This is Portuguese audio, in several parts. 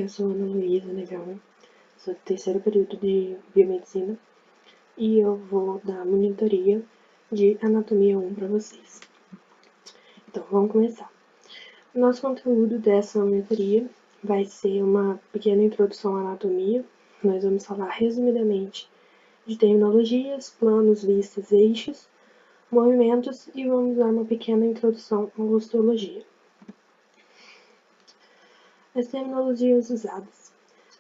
eu sou Ana Luísa Negão, sou do terceiro período de Biomedicina e eu vou dar monitoria de Anatomia 1 para vocês. Então, vamos começar. O nosso conteúdo dessa monitoria vai ser uma pequena introdução à anatomia. Nós vamos falar resumidamente de terminologias, planos, vistas, eixos, movimentos e vamos dar uma pequena introdução à osteologia. As terminologias usadas.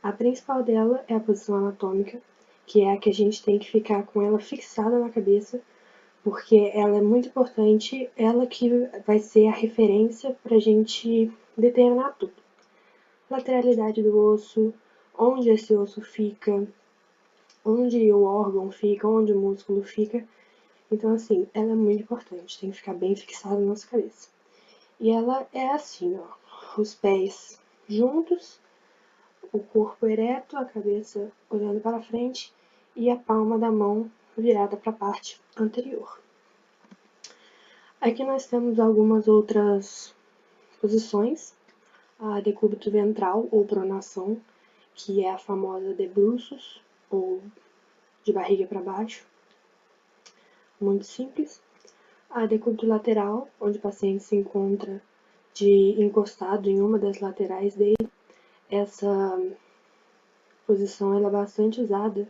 A principal dela é a posição anatômica, que é a que a gente tem que ficar com ela fixada na cabeça, porque ela é muito importante, ela que vai ser a referência para a gente determinar tudo. Lateralidade do osso, onde esse osso fica, onde o órgão fica, onde o músculo fica. Então, assim, ela é muito importante, tem que ficar bem fixada na nossa cabeça. E ela é assim, ó, os pés juntos, o corpo ereto, a cabeça olhando para frente e a palma da mão virada para a parte anterior. Aqui nós temos algumas outras posições, a decúbito ventral ou pronação, que é a famosa de bruços ou de barriga para baixo, muito simples. A decúbito lateral, onde o paciente se encontra encostado em uma das laterais dele. Essa posição ela é bastante usada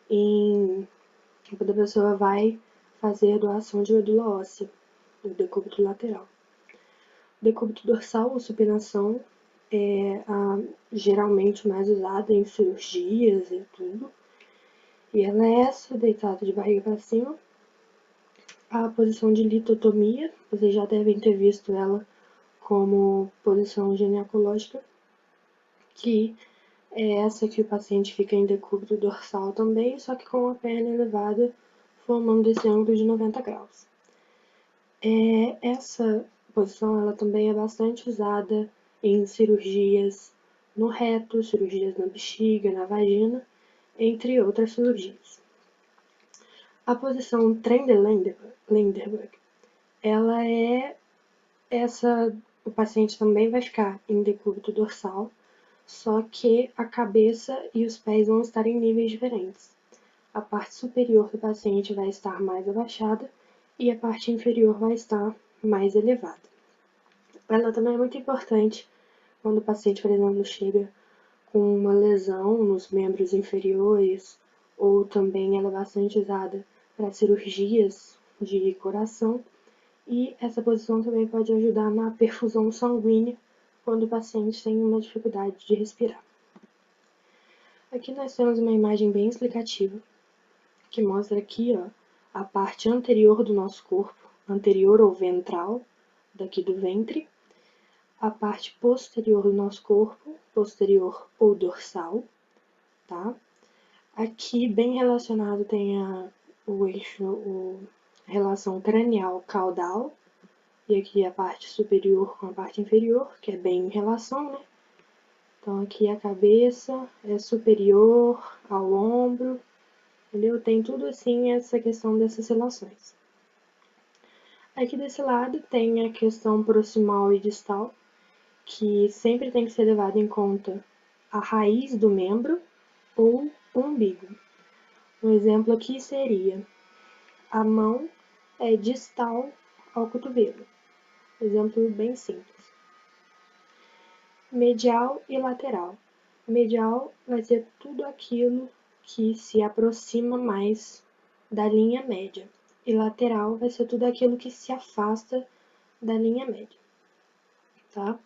quando a pessoa vai fazer a doação de medula óssea, o decúbito lateral. O decúbito dorsal ou supinação é geralmente mais usada em cirurgias e tudo. E ela é essa, deitada de barriga para cima. A posição de litotomia, vocês já devem ter visto ela como posição ginecológica, que é essa que o paciente fica em decúbito dorsal também, só que com a perna elevada, formando esse ângulo de 90 graus. Essa posição ela também é bastante usada em cirurgias no reto, cirurgias na bexiga, na vagina, entre outras cirurgias. A posição Trendelenburg, ela é essa, o paciente também vai ficar em decúbito dorsal, só que a cabeça e os pés vão estar em níveis diferentes. A parte superior do paciente vai estar mais abaixada e a parte inferior vai estar mais elevada. Ela também é muito importante quando o paciente, por exemplo, chega com uma lesão nos membros inferiores, ou também ela é bastante usada para cirurgias de coração, e essa posição também pode ajudar na perfusão sanguínea quando o paciente tem uma dificuldade de respirar. Aqui nós temos uma imagem bem explicativa, que mostra aqui a parte anterior do nosso corpo, anterior ou ventral, daqui do ventre, a parte posterior do nosso corpo, posterior ou dorsal, tá? Aqui, bem relacionado, tem o eixo, a relação cranial-caudal, e aqui a parte superior com a parte inferior, que é bem em relação, né? Então, aqui a cabeça é superior ao ombro, entendeu? Tem tudo assim essa questão dessas relações. Aqui desse lado tem a questão proximal e distal, que sempre tem que ser levado em conta a raiz do membro ou o umbigo. Um exemplo aqui seria a mão é distal ao cotovelo. Exemplo bem simples. Medial e lateral. Medial vai ser tudo aquilo que se aproxima mais da linha média. E lateral vai ser tudo aquilo que se afasta da linha média. Tá?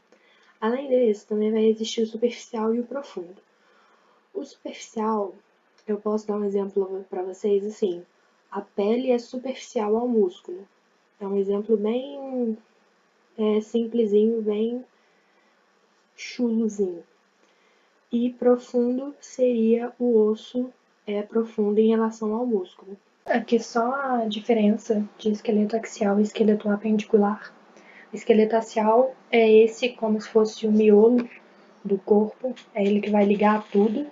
Além desse, também vai existir o superficial e o profundo. O superficial, eu posso dar um exemplo para vocês assim. A pele é superficial ao músculo. É um exemplo bem simplesinho, bem chulozinho. E profundo seria o osso profundo em relação ao músculo. Aqui só a diferença de esqueleto axial e esqueleto apendicular. O esqueleto axial é esse como se fosse o miolo do corpo, é ele que vai ligar tudo.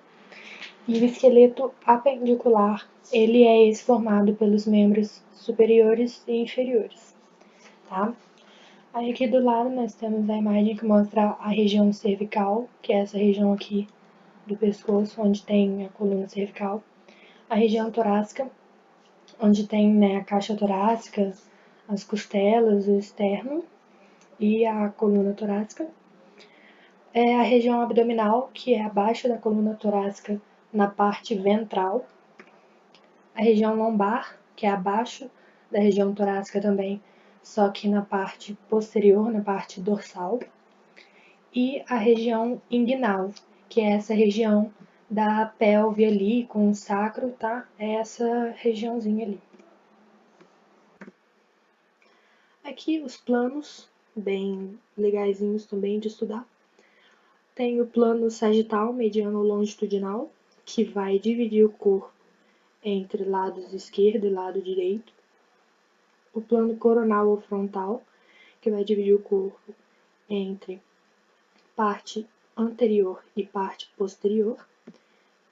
E o esqueleto apendicular, ele é esse formado pelos membros superiores e inferiores, tá? Aí aqui do lado nós temos a imagem que mostra a região cervical, que é essa região aqui do pescoço, onde tem a coluna cervical. A região torácica, onde tem, né, a caixa torácica, as costelas, o externo e a coluna torácica. É a região abdominal, que é abaixo da coluna torácica, na parte ventral. A região lombar, que é abaixo da região torácica também, só que na parte posterior, na parte dorsal. E a região inguinal, que é essa região da pelve ali com o sacro, tá? É essa regiãozinha ali. Aqui os planos, bem legaisinhos também de estudar. Tem o plano sagital, mediano ou longitudinal, que vai dividir o corpo entre lados esquerdo e lado direito. O plano coronal ou frontal, que vai dividir o corpo entre parte anterior e parte posterior.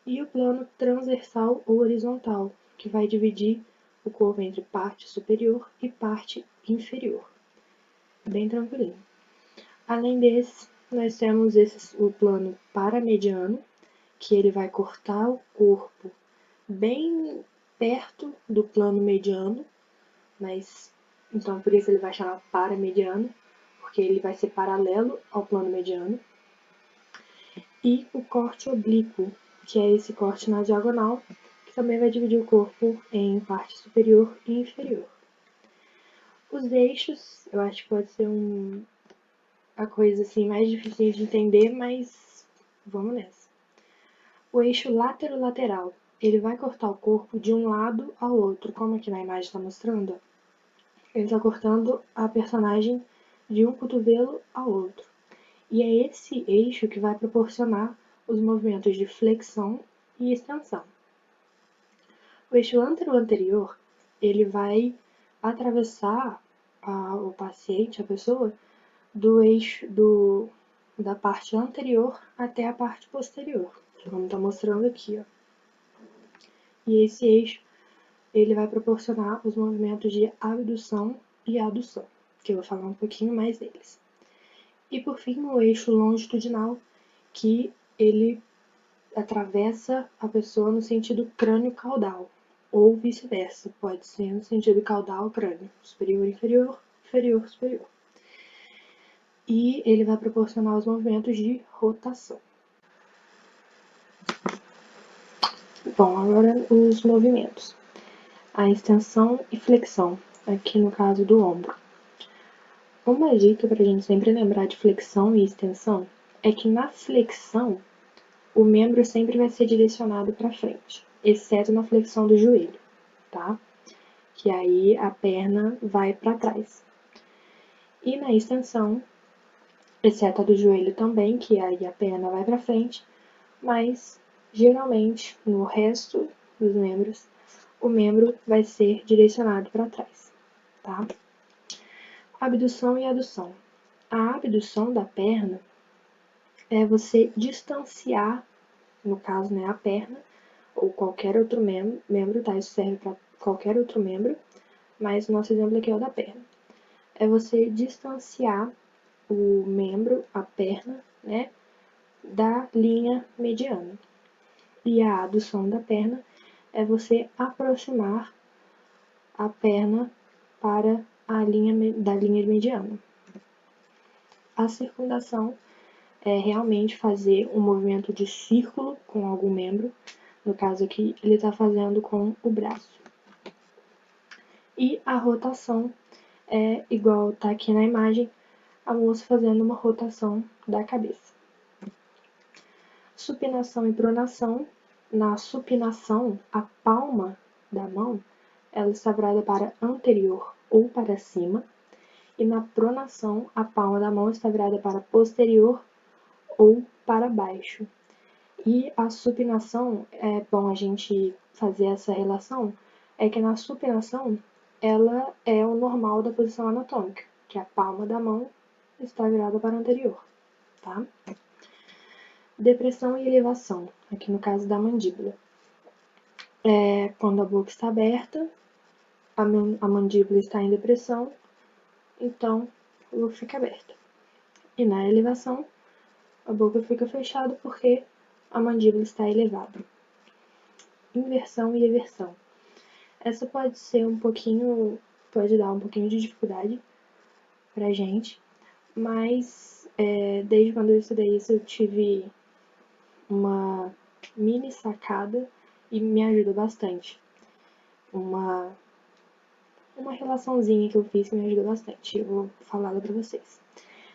E o plano transversal ou horizontal, que vai dividir o corpo entre parte superior e parte inferior. Bem tranquilinho. Além desse, nós temos o plano paramediano, que ele vai cortar o corpo bem perto do plano mediano, mas então por isso ele vai chamar paramediano, porque ele vai ser paralelo ao plano mediano. E o corte oblíquo, que é esse corte na diagonal, que também vai dividir o corpo em parte superior e inferior. Os eixos, eu acho que pode ser a coisa assim mais difícil de entender, mas vamos nessa. O eixo látero-lateral, ele vai cortar o corpo de um lado ao outro, como aqui na imagem está mostrando. Ele está cortando a personagem de um cotovelo ao outro. E é esse eixo que vai proporcionar os movimentos de flexão e extensão. O eixo antero-anterior, ele vai atravessar o paciente, a pessoa, do eixo da parte anterior até a parte posterior, como está mostrando aqui, ó. E esse eixo, ele vai proporcionar os movimentos de abdução e adução, que eu vou falar um pouquinho mais deles. E por fim, o eixo longitudinal, que ele atravessa a pessoa no sentido crânio-caudal, ou vice-versa, pode ser no sentido caudal-crânio, superior-inferior, inferior-superior. E ele vai proporcionar os movimentos de rotação. Bom, agora os movimentos. A extensão e flexão, aqui no caso do ombro. Uma dica para a gente sempre lembrar de flexão e extensão é que na flexão o membro sempre vai ser direcionado para frente, exceto na flexão do joelho, tá? Que aí a perna vai para trás. E na extensão, exceto a do joelho também, que aí a perna vai para frente, mas geralmente no resto dos membros, o membro vai ser direcionado para trás, tá? Abdução e adução. A abdução da perna é você distanciar, no caso, né, a perna ou qualquer outro membro, tá? Isso serve para qualquer outro membro, mas o nosso exemplo aqui é o da perna. É você distanciar o membro, a perna, né, da linha mediana. E a adução da perna é você aproximar a perna para a linha mediana. A circundação é realmente fazer um movimento de círculo com algum membro. No caso aqui, ele está fazendo com o braço. E a rotação é igual está aqui na imagem, a moça fazendo uma rotação da cabeça. Supinação e pronação. Na supinação, a palma da mão ela está virada para anterior ou para cima. E na pronação, a palma da mão está virada para posterior ou para baixo. E a supinação, é bom a gente fazer essa relação, é que na supinação, ela é o normal da posição anatômica, que a palma da mão está virada para anterior, tá? Depressão e elevação, aqui no caso da mandíbula. Quando a boca está aberta, a mandíbula está em depressão, então a boca fica aberta. E na elevação, a boca fica fechada porque a mandíbula está elevada. Inversão e eversão. Essa pode dar um pouquinho de dificuldade pra gente, mas desde quando eu estudei isso eu tive uma mini sacada e me ajuda bastante. Uma relaçãozinha que eu fiz que me ajudou bastante. Eu vou falar pra vocês.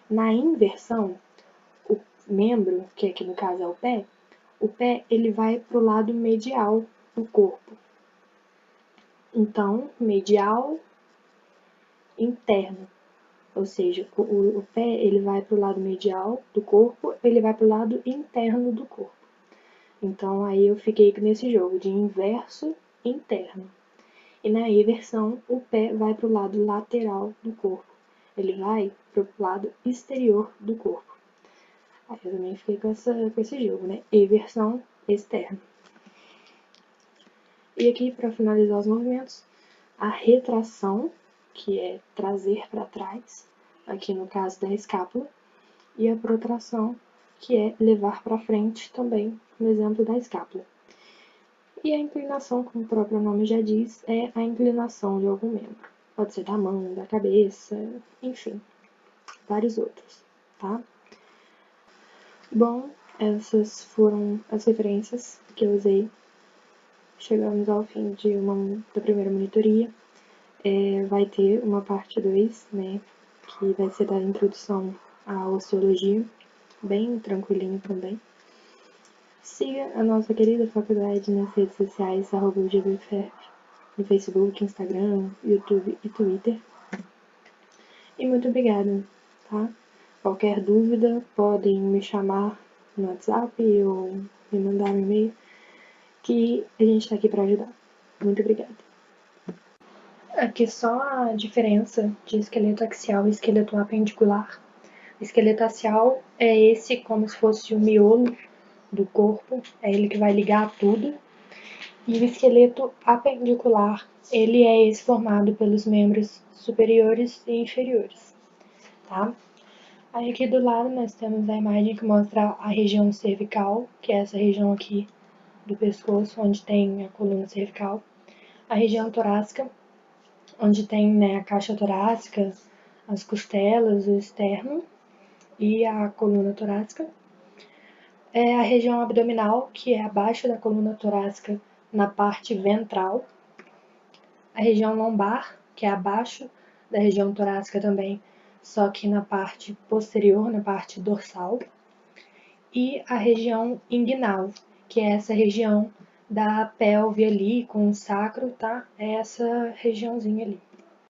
Na inversão, o membro, que aqui no caso é o pé ele vai pro lado medial do corpo. Então, medial interno. Ou seja, o pé ele vai para o lado medial do corpo, ele vai para o lado interno do corpo. Então aí eu fiquei nesse jogo de inverso interno. E na inversão, o pé vai para o lado lateral do corpo. Ele vai para o lado exterior do corpo. Aí eu também fiquei com esse jogo, né? Inversão externa. E aqui, para finalizar os movimentos, a retração, que é trazer para trás, aqui no caso da escápula, e a protração, que é levar para frente, também no exemplo da escápula. E a inclinação, como o próprio nome já diz, é a inclinação de algum membro. Pode ser da mão, da cabeça, enfim, vários outros, tá? Bom, essas foram as referências que eu usei. Chegamos ao fim da primeira monitoria. Vai ter uma parte 2, né, que vai ser da introdução à osteologia, bem tranquilinho também. Siga a nossa querida faculdade nas redes sociais, @GBFF, no Facebook, Instagram, YouTube e Twitter. E muito obrigada, tá? Qualquer dúvida, podem me chamar no WhatsApp ou me mandar um e-mail, que a gente está aqui para ajudar. Muito obrigada. Aqui só a diferença de esqueleto axial e esqueleto apendicular. O esqueleto axial é esse como se fosse o miolo do corpo, é ele que vai ligar tudo. E o esqueleto apendicular, ele é esse formado pelos membros superiores e inferiores, tá? Aí aqui do lado nós temos a imagem que mostra a região cervical, que é essa região aqui do pescoço, onde tem a coluna cervical. A região torácica, onde tem, né, a caixa torácica, as costelas, o externo e a coluna torácica. A região abdominal, que é abaixo da coluna torácica, na parte ventral. A região lombar, que é abaixo da região torácica também, só que na parte posterior, na parte dorsal. E a região inguinal, que é essa região da pelve ali com o sacro, tá? É essa regiãozinha ali.